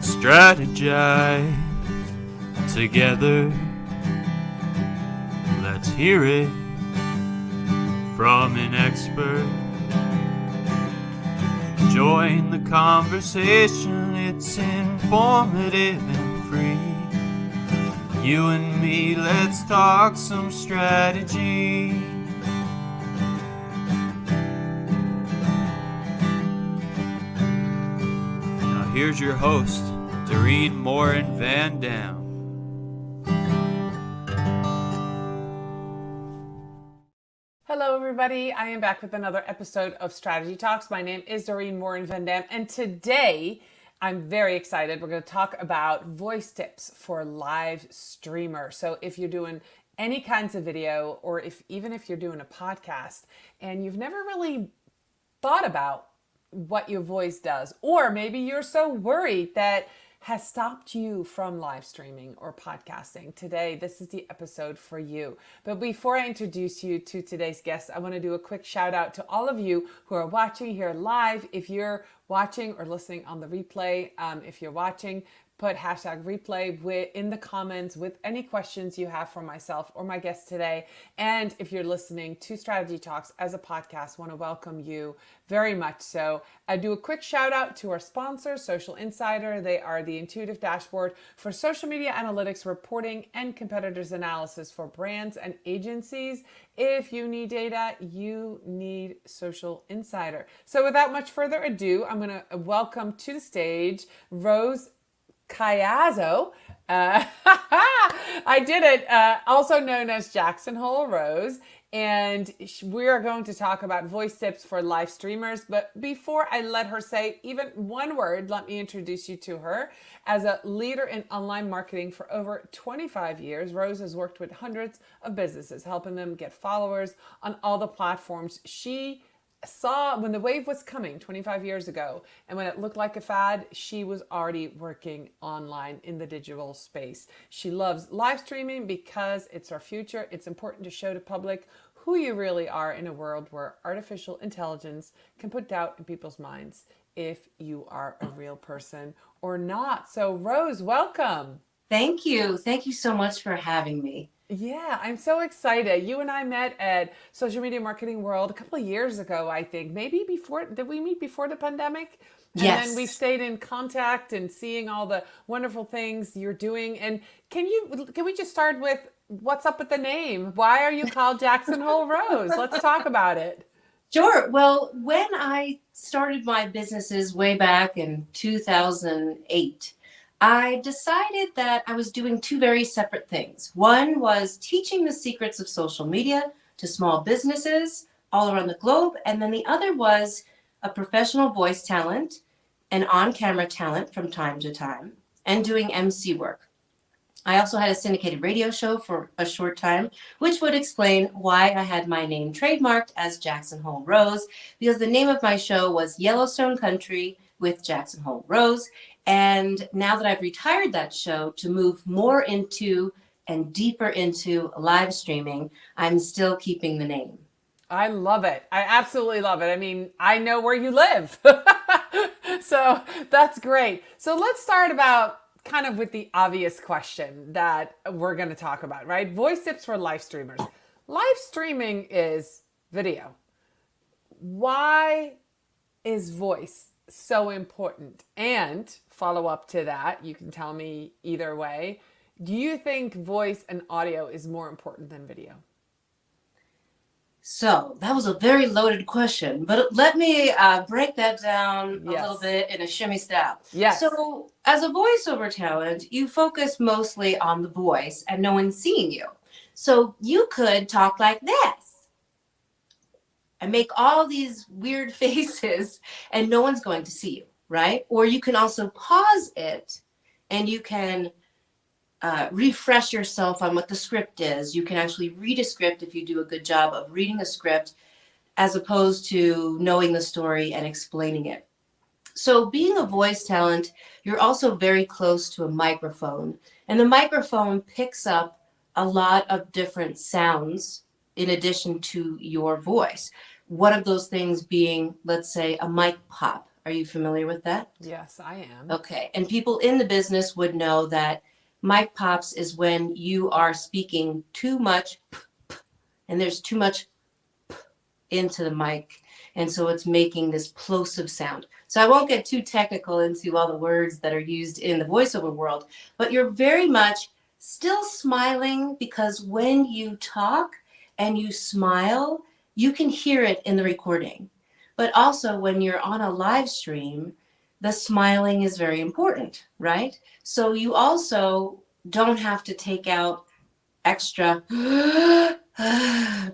Let's strategize together. Let's hear it from an expert. Join the conversation, it's informative and free. You and me, let's talk some strategy. Now here's your host, Morin-van. Hello everybody, I am back with another episode of Strategy Talks. My name is Morin-van, and today I'm very excited. We're going to talk about voice tips for live streamers. So if you're doing any kinds of video, or even if you're doing a podcast and you've never really thought about what your voice does, or maybe you're so worried that has stopped you from live streaming or podcasting, today this is the episode for you. But before I introduce you to today's guest, I want to do a quick shout out to all of you who are watching here live. If you're watching or listening on the replay, if you're watching, put hashtag replay in the comments with any questions you have for myself or my guest today. And if you're listening to Strategy Talks as a podcast, want to welcome you very much. So I do a quick shout out to our sponsor, Social Insider. They are the intuitive dashboard for social media analytics, reporting, and competitors analysis for brands and agencies. If you need data, you need Social Insider. So without much further ado, I'm going to welcome to the stage Rose Caiazzo. I did it, also known as Jackson Hole Rose, and we are going to talk about voice tips for live streamers. But before I let her say even one word, let me introduce you to her. As a leader in online marketing for over 25 years, Rose has worked with hundreds of businesses, helping them get followers on all the platforms. She saw when the wave was coming 25 years ago, and when it looked like a fad, she was already working online in the digital space. She loves live streaming because it's our future. It's important to show the public who you really are in a world where artificial intelligence can put doubt in people's minds if you are a real person or not. So Rose, welcome. Thank you. Thank you so much for having me. Yeah, I'm so excited. You and I met at Social Media Marketing World a couple of years ago, I think. Maybe before, did we meet before the pandemic? And yes. Then we stayed in contact and seeing all the wonderful things you're doing. And can we just start with what's up with the name? Why are you called Jackson Hole Rose? Let's talk about it. Sure. Well, when I started my businesses way back in 2008, I decided that I was doing two very separate things. One was teaching the secrets of social media to small businesses all around the globe. And then the other was a professional voice talent and on-camera talent from time to time and doing MC work. I also had a syndicated radio show for a short time, which would explain why I had my name trademarked as Jackson Hole Rose, because the name of my show was Yellowstone Country with Jackson Hole Rose. And now that I've retired that show to move more into and deeper into live streaming, I'm still keeping the name. I love it. I absolutely love it. I mean, I know where you live. So that's great. So let's start about kind of with the obvious question that we're going to talk about, right? Voice tips for live streamers. Live streaming is video. Why is voice so important? And follow up to that, you can tell me either way. Do you think voice and audio is more important than video? So that was a very loaded question, but let me break that down a little bit in a shimmy style. Yes. So as a voiceover talent, you focus mostly on the voice and no one's seeing you. So you could talk like this and make all these weird faces and no one's going to see you, right? Or you can also pause it and you can refresh yourself on what the script is. You can actually read a script if you do a good job of reading a script, as opposed to knowing the story and explaining it. So being a voice talent, you're also very close to a microphone, and the microphone picks up a lot of different sounds in addition to your voice. One of those things being, let's say, a mic pop. Are you familiar with that? Yes, I am. Okay. And people in the business would know that mic pops is when you are speaking too much and there's too much into the mic. And so it's making this plosive sound. So I won't get too technical into all the words that are used in the voiceover world, but you're very much still smiling, because when you talk and you smile, you can hear it in the recording. But also when you're on a live stream, the smiling is very important, right? So you also don't have to take out extra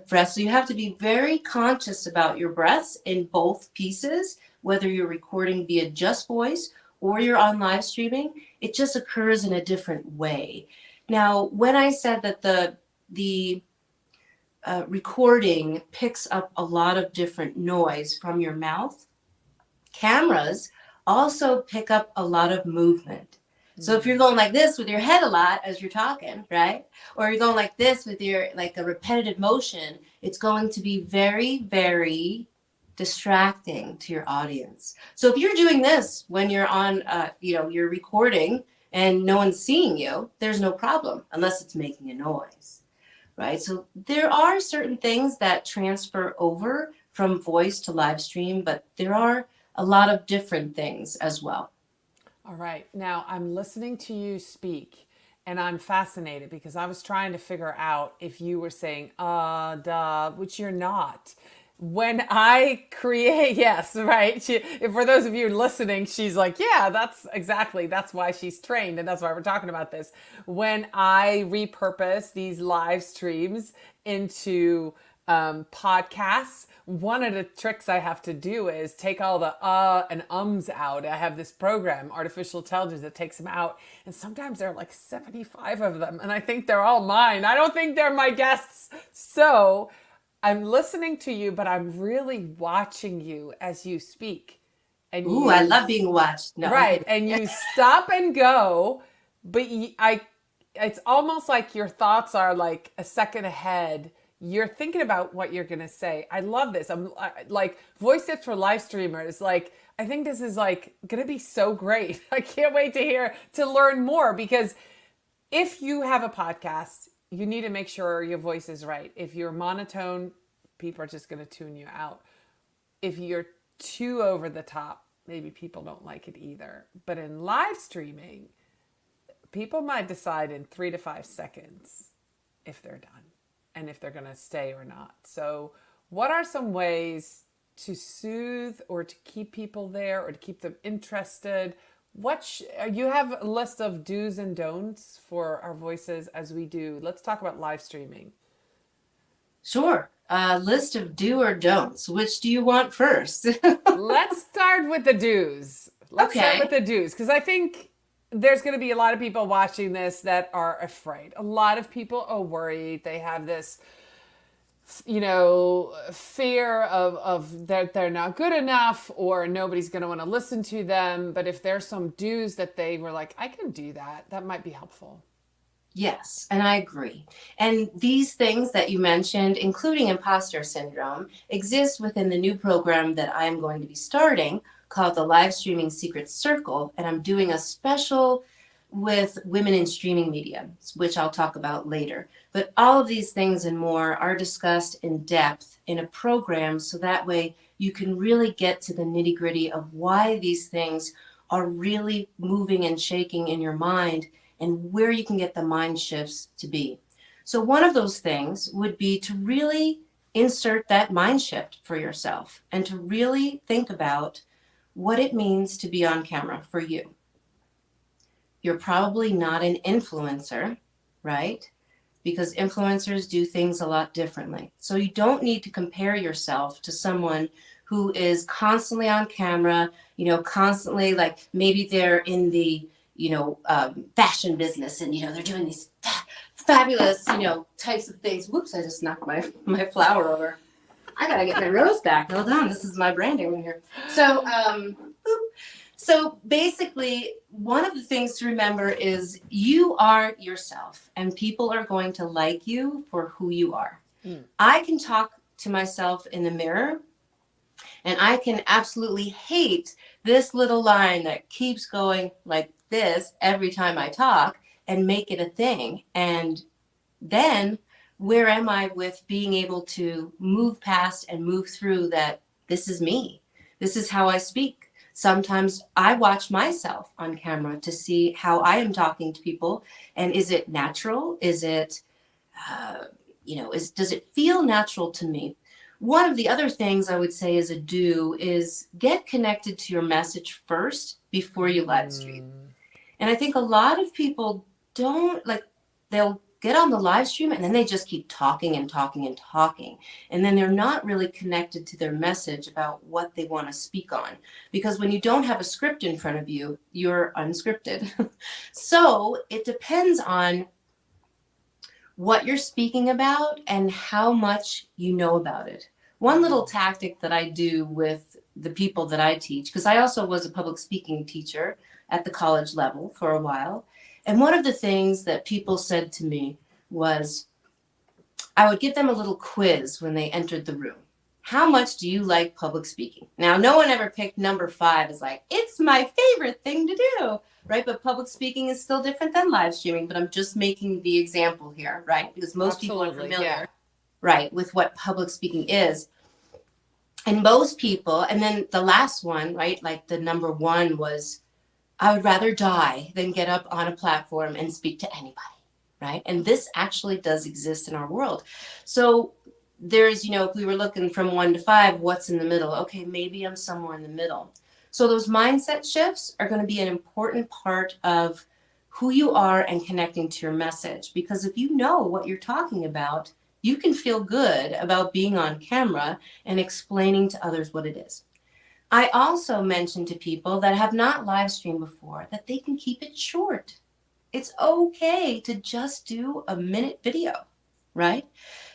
breaths. So you have to be very conscious about your breaths in both pieces, whether you're recording via just voice or you're on live streaming. It just occurs in a different way. Now, when I said that the recording picks up a lot of different noise from your mouth, cameras also pick up a lot of movement. So if you're going like this with your head a lot as you're talking, right? Or you're going like this with your, like a repetitive motion, it's going to be very, very distracting to your audience. So if you're doing this when you're on, you're recording and no one's seeing you, there's no problem unless it's making a noise, right? So there are certain things that transfer over from voice to live stream, but there are a lot of different things as well. All right. Now I'm listening to you speak and I'm fascinated because I was trying to figure out if you were saying, duh, which you're not. When I create, yes, right. For those of you listening, she's like, yeah, that's why she's trained. And that's why we're talking about this. When I repurpose these live streams into podcasts, one of the tricks I have to do is take all the and ums out. I have this program, artificial intelligence, that takes them out. And sometimes there are like 75 of them. And I think they're all mine. I don't think they're my guests. So I'm listening to you, but I'm really watching you as you speak. And ooh, I love being watched. No. Right. And you stop and go, but it's almost like your thoughts are like a second ahead. You're thinking about what you're going to say. I love this. I'm like voice tips for live streamers. Like, I think this is like going to be so great. I can't wait to learn more, because if you have a podcast, you need to make sure your voice is right. If you're monotone, people are just going to tune you out. If you're too over the top, maybe people don't like it either. But in live streaming, people might decide in 3 to 5 seconds if they're done and if they're going to stay or not. So what are some ways to soothe or to keep people there or to keep them interested? You have a list of do's and don'ts for our voices as we do. Let's talk about live streaming. Sure. List of do or don'ts. Which do you want first? Let's start with the do's. Start with the do's, because I think there's going to be a lot of people watching this that are afraid. A lot of people are worried. They have this, fear of that they're not good enough or nobody's going to want to listen to them. But if there's some do's that they were like, I can do that might be helpful. Yes, and I agree. And these things that you mentioned, including imposter syndrome, exist within the new program that I'm going to be starting called the Live Streaming Secret Circle. And I'm doing a special with women in streaming media, which I'll talk about later. But all of these things and more are discussed in depth in a program, so that way you can really get to the nitty-gritty of why these things are really moving and shaking in your mind and where you can get the mind shifts to be. So one of those things would be to really insert that mind shift for yourself and to really think about what it means to be on camera for you. You're probably not an influencer, right? Because influencers do things a lot differently. So you don't need to compare yourself to someone who is constantly on camera, constantly, like maybe they're in the fashion business and, they're doing these fabulous, types of things. Whoops, I just knocked my flower over. I gotta get my rose back. Hold on, this is my branding in here. So basically, one of the things to remember is you are yourself and people are going to like you for who you are. I can talk to myself in the mirror And I can absolutely hate this little line that keeps going like this every time I talk and make it a thing. And then where am I with being able to move past and move through that? This is me. This is how I speak. Sometimes I watch myself on camera to see how I am talking to people. And is it natural? Is it, does it feel natural to me? One of the other things I would say is a do is get connected to your message first before you live stream. And I think a lot of people don't they'll get on the live stream and then they just keep talking and talking and talking. And then they're not really connected to their message about what they want to speak on. Because when you don't have a script in front of you, you're unscripted. So it depends on what you're speaking about and how much you know about it. One little tactic that I do with the people that I teach, because I also was a public speaking teacher at the college level for a while. And one of the things that people said to me was, I would give them a little quiz when they entered the room. How much do you like public speaking? Now, no one ever picked number 5 as like, it's my favorite thing to do, right? But public speaking is still different than live streaming, but I'm just making the example here, right? Because most people are familiar, right, with what public speaking is. And most people, and then the last one, right, like the number 1 was, I would rather die than get up on a platform and speak to anybody, right? And this actually does exist in our world. So there's, if we were looking from 1 to 5, what's in the middle? Okay, maybe I'm somewhere in the middle. So those mindset shifts are going to be an important part of who you are and connecting to your message. Because if you know what you're talking about, you can feel good about being on camera and explaining to others what it is. I also mentioned to people that have not live streamed before that they can keep it short. It's okay to just do a minute video, right?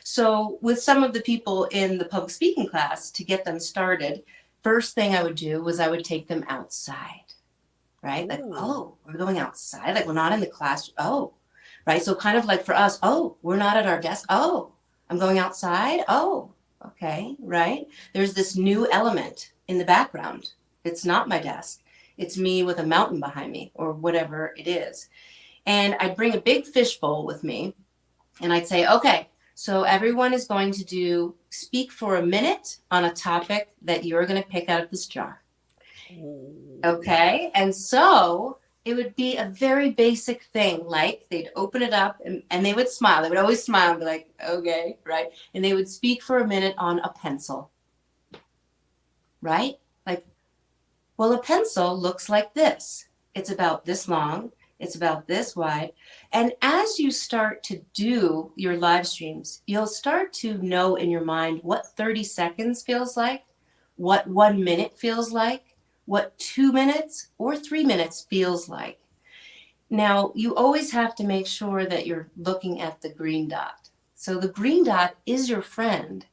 So with some of the people in the public speaking class, to get them started, first thing I would do was I would take them outside, right? Like, oh, we're going outside. Like, we're not in the class. Oh, right. So kind of like for us, oh, we're not at our desk. Oh, I'm going outside. Oh, okay, right? There's this new element in the background. It's not my desk. It's me with a mountain behind me or whatever it is. And I'd bring a big fishbowl with me and I'd say, okay, so everyone is going to speak for a minute on a topic that you're going to pick out of this jar. Okay. And so it would be a very basic thing. Like they'd open it up and they would smile. They would always smile and be like, okay, right. And they would speak for a minute on a pencil. Right? Like, well, a pencil looks like this. It's about this long. It's about this wide. And as you start to do your live streams, you'll start to know in your mind what 30 seconds feels like, what 1 minute feels like, what 2 minutes or 3 minutes feels like. Now, you always have to make sure that you're looking at the green dot. So the green dot is your friend.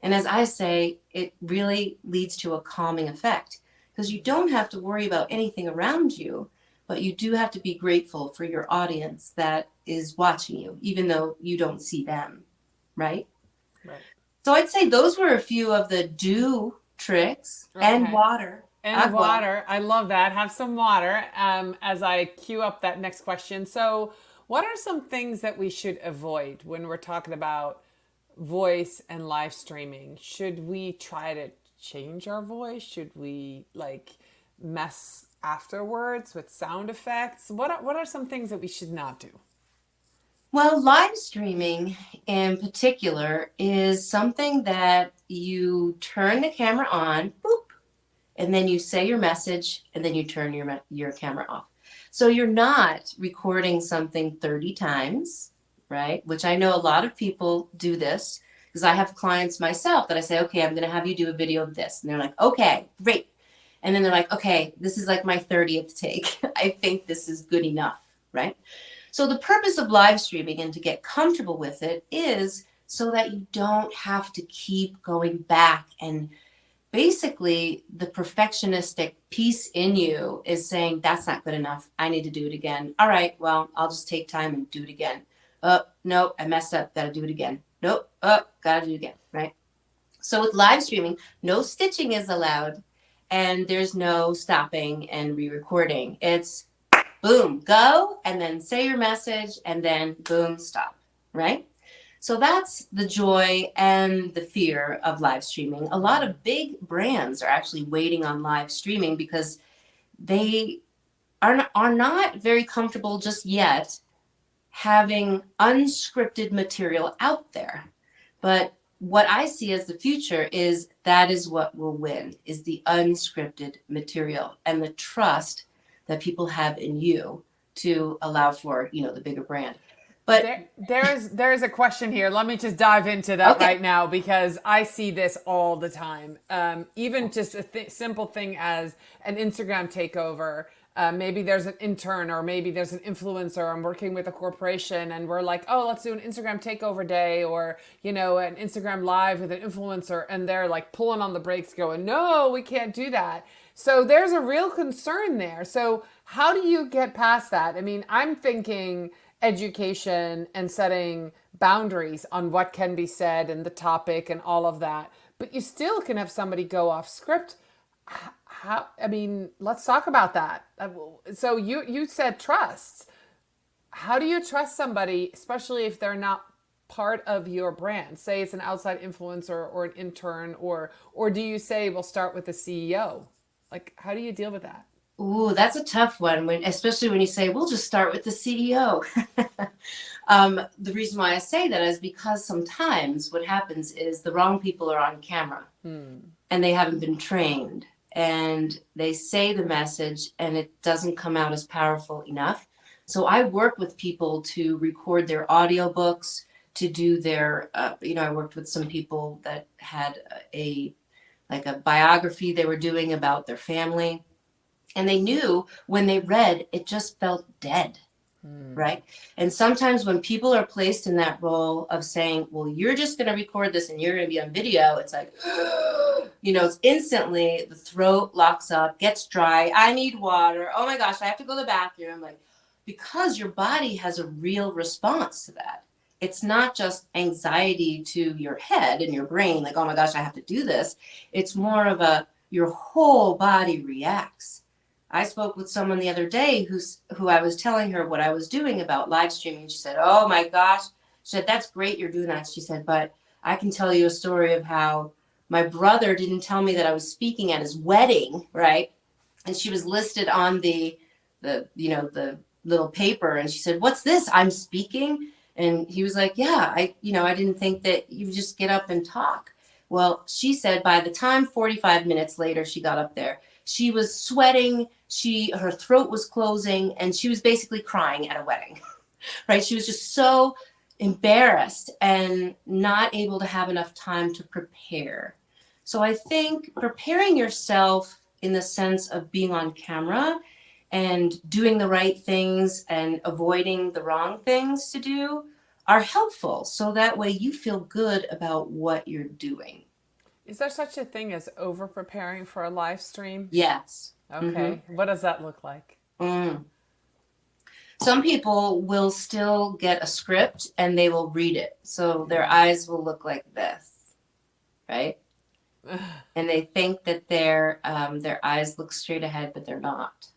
And as I say, it really leads to a calming effect because you don't have to worry about anything around you, but you do have to be grateful for your audience that is watching you, even though you don't see them, right? Right. So I'd say those were a few of the do tricks. And water. And water. I love that. Have some water as I queue up that next question. So what are some things that we should avoid when we're talking about voice and live streaming? Should we try to change our voice? Should we mess afterwards with sound effects? What are some things that we should not do? Well, live streaming in particular is something that you turn the camera on, boop, and then you say your message, and then you turn your camera off. So you're not recording something 30 times, right? Which I know a lot of people do this because I have clients myself that I say, okay, I'm going to have you do a video of this. And they're like, okay, great. And then they're like, okay, this is like my 30th take. I think this is good enough, right? So the purpose of live streaming and to get comfortable with it is so that you don't have to keep going back. And basically the perfectionistic piece in you is saying, that's not good enough. I need to do it again. All right, well, I'll just take time and do it again. Oh, no, I messed up. Got to do it again. Nope. Oh, got to do it again, right? So with live streaming, no stitching is allowed, and there's no stopping and re-recording. It's boom, go, and then say your message, and then boom, stop, right? So that's the joy and the fear of live streaming. A lot of big brands are actually waiting on live streaming because they are not very comfortable just yet having unscripted material out there. But what I see as the future is that is what will win, is the unscripted material and the trust that people have in you to allow for, the bigger brand. But there's a question here. Let me just dive into that right now, because I see this all the time. Even just a simple thing as an Instagram takeover. Maybe there's an intern, or maybe there's an influencer. I'm working with a corporation and we're like, oh, let's do an Instagram takeover day, or, an Instagram live with an influencer. And they're like pulling on the brakes going, no, we can't do that. So there's a real concern there. So how do you get past that? I mean, I'm thinking education and setting boundaries on what can be said and the topic and all of that. But you still can have somebody go off script. Let's talk about that. So you said trust. How do you trust somebody, especially if they're not part of your brand? Say it's an outside influencer or an intern, or do you say we'll start with the CEO? Like, how do you deal with that? Ooh, that's a tough one, especially when you say, we'll just start with the CEO. The reason why I say that is because sometimes what happens is the wrong people are on camera and they haven't been trained, and they say the message and it doesn't come out as powerful enough. So I work with people to record their audiobooks, to do their, I worked with some people that had a biography they were doing about their family. And they knew when they read, it just felt dead, right? And sometimes when people are placed in that role of saying, well, you're just going to record this and you're going to be on video, it's like, it's instantly the throat locks up, gets dry. I need water. Oh my gosh, I have to go to the bathroom. Like, because your body has a real response to that. It's not just anxiety to your head and your brain, like, oh my gosh, I have to do this. It's more of your whole body reacts. I spoke with someone the other day who I was telling her what I was doing about live streaming. She said, oh my gosh. She said, that's great you're doing that. She said, but I can tell you a story of how my brother didn't tell me that I was speaking at his wedding, right? And she was listed on the little paper. And she said, what's this? I'm speaking? And he was like, yeah, I didn't think that you just get up and talk. Well, she said by the time 45 minutes later she got up there, she was sweating, her throat was closing, and she was basically crying at a wedding, right? She was just so embarrassed and not able to have enough time to prepare. So I think preparing yourself in the sense of being on camera and doing the right things and avoiding the wrong things to do are helpful. So that way you feel good about what you're doing. Is there such a thing as over preparing for a live stream? Yes. Okay. Mm-hmm. What does that look like? Some people will still get a script and they will read it. So their eyes will look like this, right? And they think that their eyes look straight ahead, but they're not.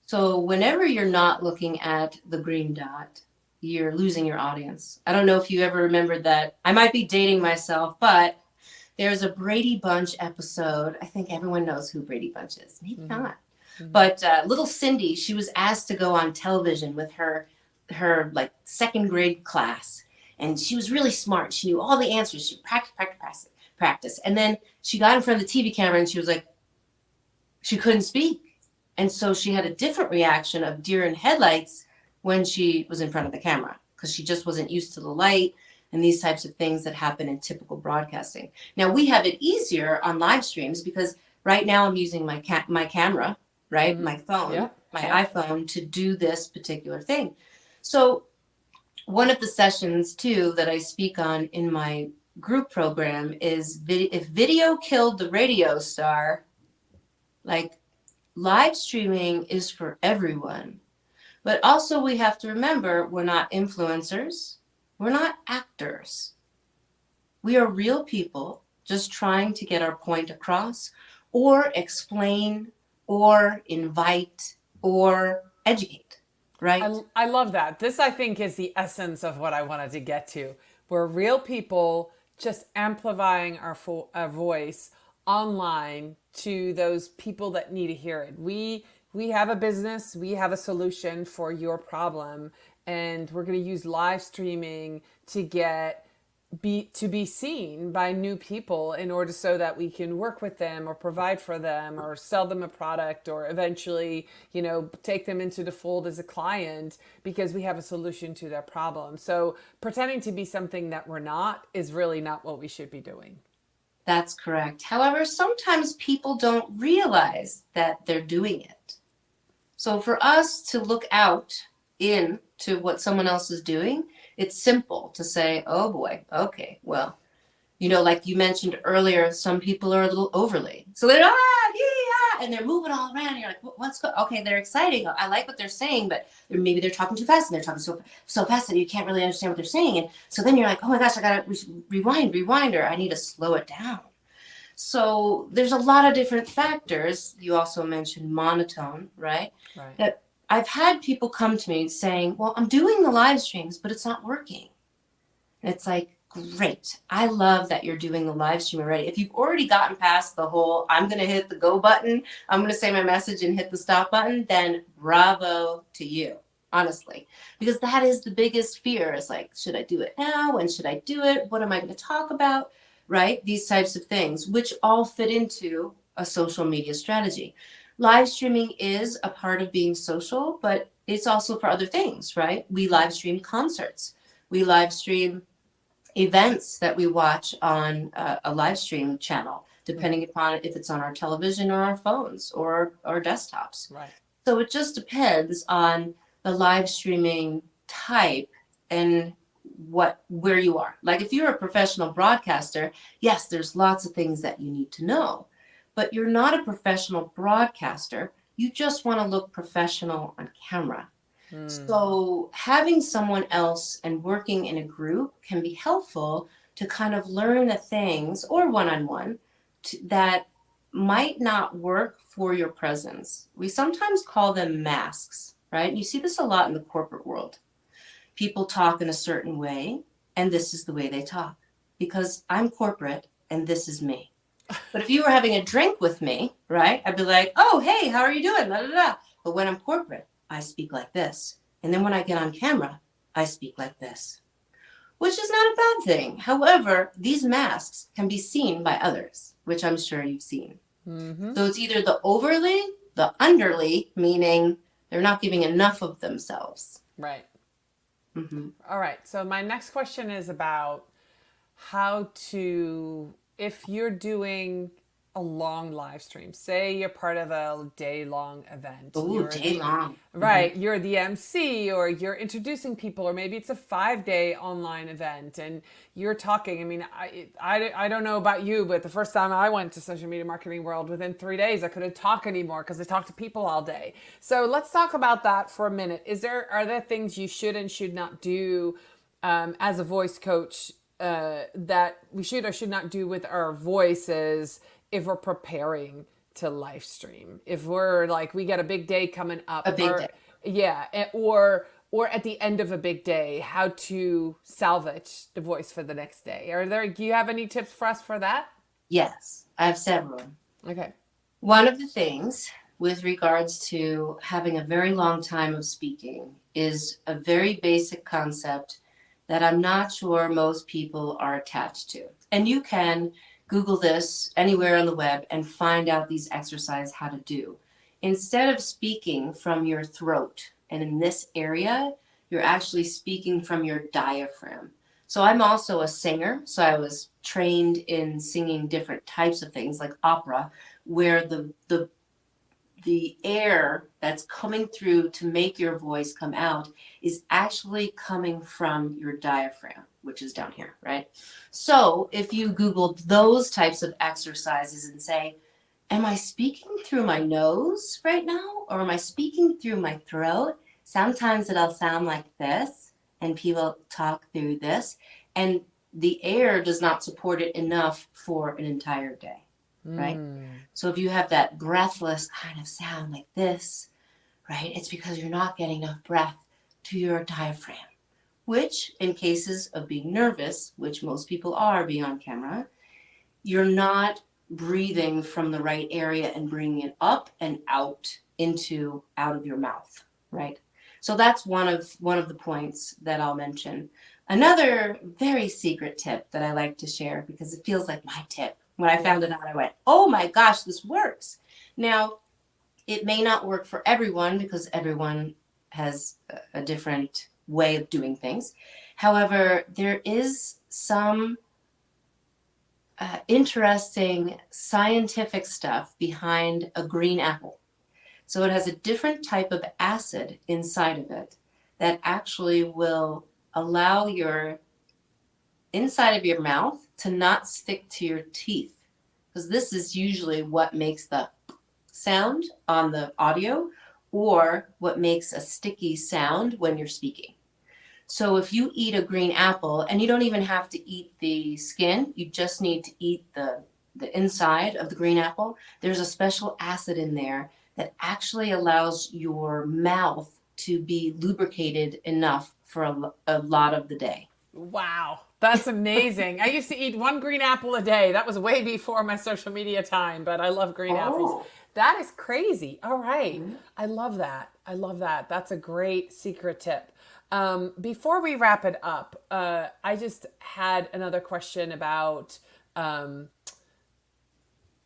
So whenever you're not looking at the green dot, you're losing your audience. I don't know if you ever remembered that. I might be dating myself, but there's a Brady Bunch episode. I think everyone knows who Brady Bunch is. Maybe not. But little Cindy, she was asked to go on television with her like second grade class. And she was really smart. She knew all the answers. She practice. And then she got in front of the TV camera and she was like, she couldn't speak. And so she had a different reaction of deer in headlights when she was in front of the camera, because she just wasn't used to the light and these types of things that happen in typical broadcasting. Now we have it easier on live streams because right now I'm using my camera, right? My phone, iPhone to do this particular thing. So one of the sessions too that I speak on in my group program is if video killed the radio star, like live streaming is for everyone. But also we have to remember we're not influencers. We're not actors. We are real people just trying to get our point across, or explain, or invite, or educate, right? I love that. This, I think, is the essence of what I wanted to get to. We're real people just amplifying our voice online to those people that need to hear it. We have a business, we have a solution for your problem, and we're going to use live streaming to be seen by new people in order so that we can work with them or provide for them or sell them a product or eventually, take them into the fold as a client because we have a solution to their problem. So pretending to be something that we're not is really not what we should be doing. That's correct. However, sometimes people don't realize that they're doing it. So for us to look out into what someone else is doing, it's simple to say, oh boy, okay, well, like you mentioned earlier, some people are a little overly. So they're, yeah, and they're moving all around. You're like, what's going on? Okay, they're exciting. I like what they're saying, but maybe they're talking too fast and they're talking so fast that you can't really understand what they're saying. And so then you're like, oh my gosh, I got to rewind, or I need to slow it down. So there's a lot of different factors. You also mentioned monotone, right? Right. That I've had people come to me saying, well, I'm doing the live streams, but it's not working. And it's like, great. I love that you're doing the live stream already. If you've already gotten past the whole, I'm going to hit the go button, I'm going to say my message and hit the stop button, then bravo to you, honestly. Because that is the biggest fear. It's like, should I do it now? When should I do it? What am I going to talk about? Right? These types of things, which all fit into a social media strategy. Live streaming is a part of being social, but it's also for other things, right? We live stream concerts. We live stream events that we watch on a live stream channel, depending upon if it's on our television or our phones or our desktops. Right. So it just depends on the live streaming type and where you are. Like if you're a professional broadcaster, yes, there's lots of things that you need to know. But you're not a professional broadcaster. You just want to look professional on camera. So having someone else and working in a group can be helpful to kind of learn the things, or one-on-one, that might not work for your presence. We sometimes call them masks, right? And you see this a lot in the corporate world. People talk in a certain way, and this is the way they talk because I'm corporate and this is me. But if you were having a drink with me, right, I'd be like, oh, hey, how are you doing? Da, da, da. But when I'm corporate, I speak like this. And then when I get on camera, I speak like this, which is not a bad thing. However, these masks can be seen by others, which I'm sure you've seen. Mm-hmm. So it's either the overly, the underly, meaning they're not giving enough of themselves. Right. Mm-hmm. All right. So my next question is about how to, if you're doing a long live stream, say you're part of a day-long event. Ooh, day-long. Right. Mm-hmm. You're the MC or you're introducing people, or maybe it's a 5-day online event and you're talking. I mean, I don't know about you, but the first time I went to social media marketing world, within 3 days, I couldn't talk anymore because I talked to people all day. So let's talk about that for a minute. Are there things you should and should not do as a voice coach that we should or should not do with our voices if we're preparing to live stream? If we're like, we got a big day coming up, day. Yeah. Or at the end of a big day, how to salvage the voice for the next day. Do you have any tips for us for that? Yes, I have several. Okay. One of the things with regards to having a very long time of speaking is a very basic concept that I'm not sure most people are attached to. And you can Google this anywhere on the web and find out these exercises how to do. Instead of speaking from your throat and in this area, you're actually speaking from your diaphragm. So I'm also a singer. So I was trained in singing different types of things like opera, where the air that's coming through to make your voice come out is actually coming from your diaphragm, which is down here, right? So if you Googled those types of exercises and say, am I speaking through my nose right now? Or am I speaking through my throat? Sometimes it'll sound like this and people talk through this. And the air does not support it enough for an entire day, right? So if you have that breathless kind of sound like this, right, it's because you're not getting enough breath to your diaphragm, which in cases of being nervous, which most people are being on camera, you're not breathing from the right area and bringing it up and out of your mouth, right? So that's one of the points that I'll mention. Another very secret tip that I like to share, because it feels like my tip. When I found it out, I went, oh my gosh, this works. Now, it may not work for everyone because everyone has a different way of doing things. However, there is some interesting scientific stuff behind a green apple. So it has a different type of acid inside of it that actually will allow your inside of your mouth to not stick to your teeth, because this is usually what makes the sound on the audio or what makes a sticky sound when you're speaking. So if you eat a green apple, and you don't even have to eat the skin, you just need to eat the inside of the green apple, there's a special acid in there that actually allows your mouth to be lubricated enough for a lot of the day. Wow, that's amazing. I used to eat one green apple a day. That was way before my social media time, but I love green apples. That is crazy. All right. I love that. I love that. That's a great secret tip. Before we wrap it up, I just had another question about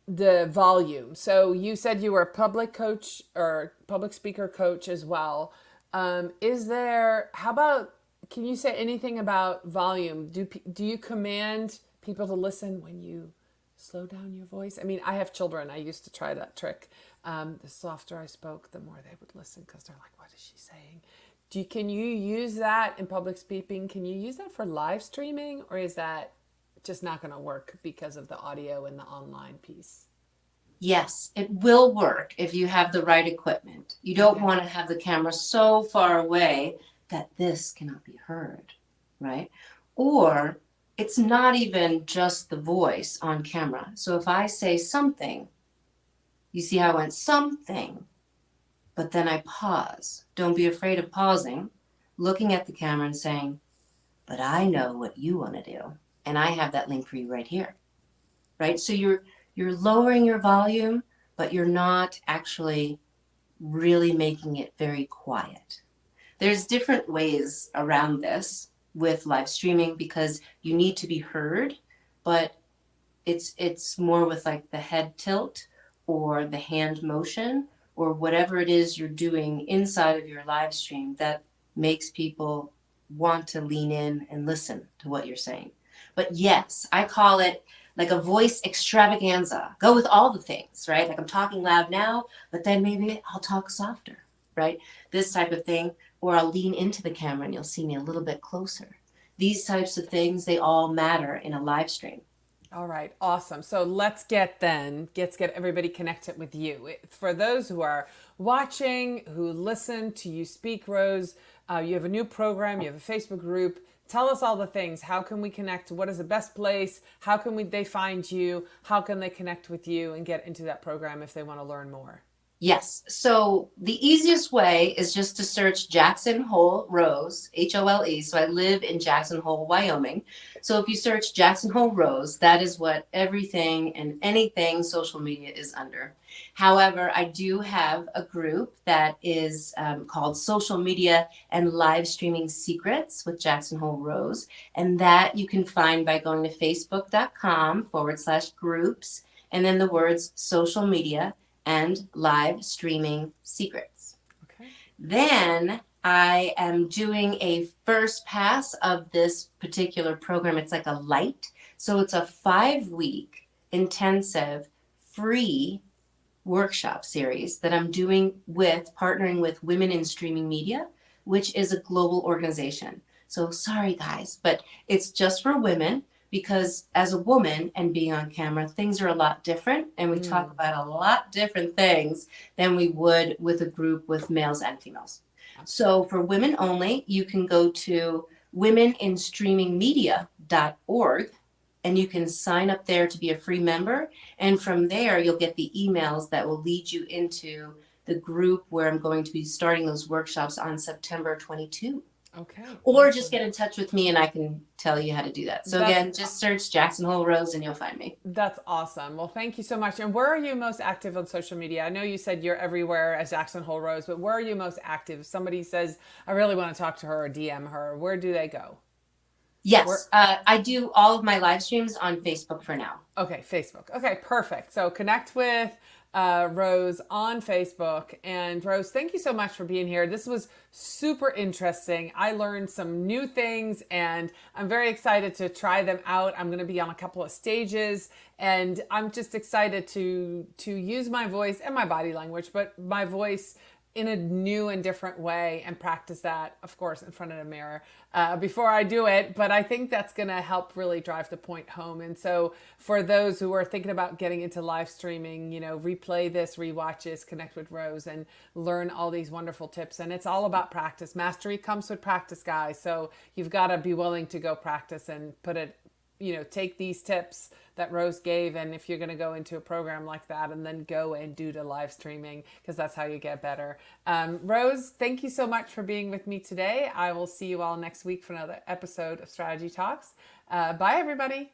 the volume. So you said you were a public coach or public speaker coach as well. How about, can you say anything about volume? Do you command people to listen when you slow down your voice? I mean, I have children. I used to try that trick. The softer I spoke, the more they would listen, because they're like, what is she saying? Can you use that in public speaking? Can you use that for live streaming, or is that just not going to work because of the audio and the online piece? Yes, it will work if you have the right equipment. You don't want to have the camera so far away that this cannot be heard, right? Or it's not even just the voice on camera. So if I say something, you see how I went something, but then I pause. Don't be afraid of pausing, looking at the camera and saying, but I know what you want to do, and I have that link for you right here, right? So you're lowering your volume, but you're not actually really making it very quiet. There's different ways around this with live streaming, because you need to be heard, but it's more with like the head tilt or the hand motion or whatever it is you're doing inside of your live stream that makes people want to lean in and listen to what you're saying. But yes, I call it like a voice extravaganza. Go with all the things, right? Like I'm talking loud now, but then maybe I'll talk softer, right? This type of thing, or I'll lean into the camera and you'll see me a little bit closer. These types of things, they all matter in a live stream. All right, awesome. So let's get everybody connected with you. For those who are watching, who listen to you speak, Rose, you have a new program, you have a Facebook group. Tell us all the things. How can we connect? What is the best place? How can they find you? How can they connect with you and get into that program if they want to learn more? Yes. So the easiest way is just to search Jackson Hole Rose, Hole. So I live in Jackson Hole, Wyoming. So if you search Jackson Hole Rose, that is what everything and anything social media is under. However, I do have a group that is called Social Media and Live Streaming Secrets with Jackson Hole Rose. And that you can find by going to facebook.com/groups and then the words social media and live streaming secrets. Okay. Then I am doing a first pass of this particular program. It's like a light. So it's a 5-week intensive free workshop series that I'm doing partnering with Women in Streaming Media, which is a global organization. So sorry guys, but it's just for women, because as a woman and being on camera, things are a lot different. And we talk about a lot different things than we would with a group with males and females. So for women only, you can go to womeninstreamingmedia.org, and you can sign up there to be a free member. And from there, you'll get the emails that will lead you into the group where I'm going to be starting those workshops on September 22. Okay. Or awesome. just get in touch with me and I can tell you how to do that. So again, just search Jackson Hole Rose and you'll find me. That's awesome. Well, thank you so much. And where are you most active on social media? I know you said you're everywhere as Jackson Hole Rose, but where are you most active? If somebody says, I really want to talk to her or DM her, where do they go? Yes, I do all of my live streams on Facebook for now. Okay, Facebook. Okay, perfect. So connect with Rose on Facebook. And Rose, thank you so much for being here. This was super interesting. I learned some new things and I'm very excited to try them out. I'm going to be on a couple of stages and I'm just excited to use my voice and my body language, but my voice in a new and different way and practice that, of course, in front of a mirror before I do it. But I think that's going to help really drive the point home. And so for those who are thinking about getting into live streaming, replay this, rewatch this, connect with Rose and learn all these wonderful tips. And it's all about practice. Mastery comes with practice, guys. So you've got to be willing to go practice and put it, take these tips that Rose gave. And if you're going to go into a program like that and then go and do the live streaming, because that's how you get better. Rose, thank you so much for being with me today. I will see you all next week for another episode of Strategy Talks. Bye, everybody.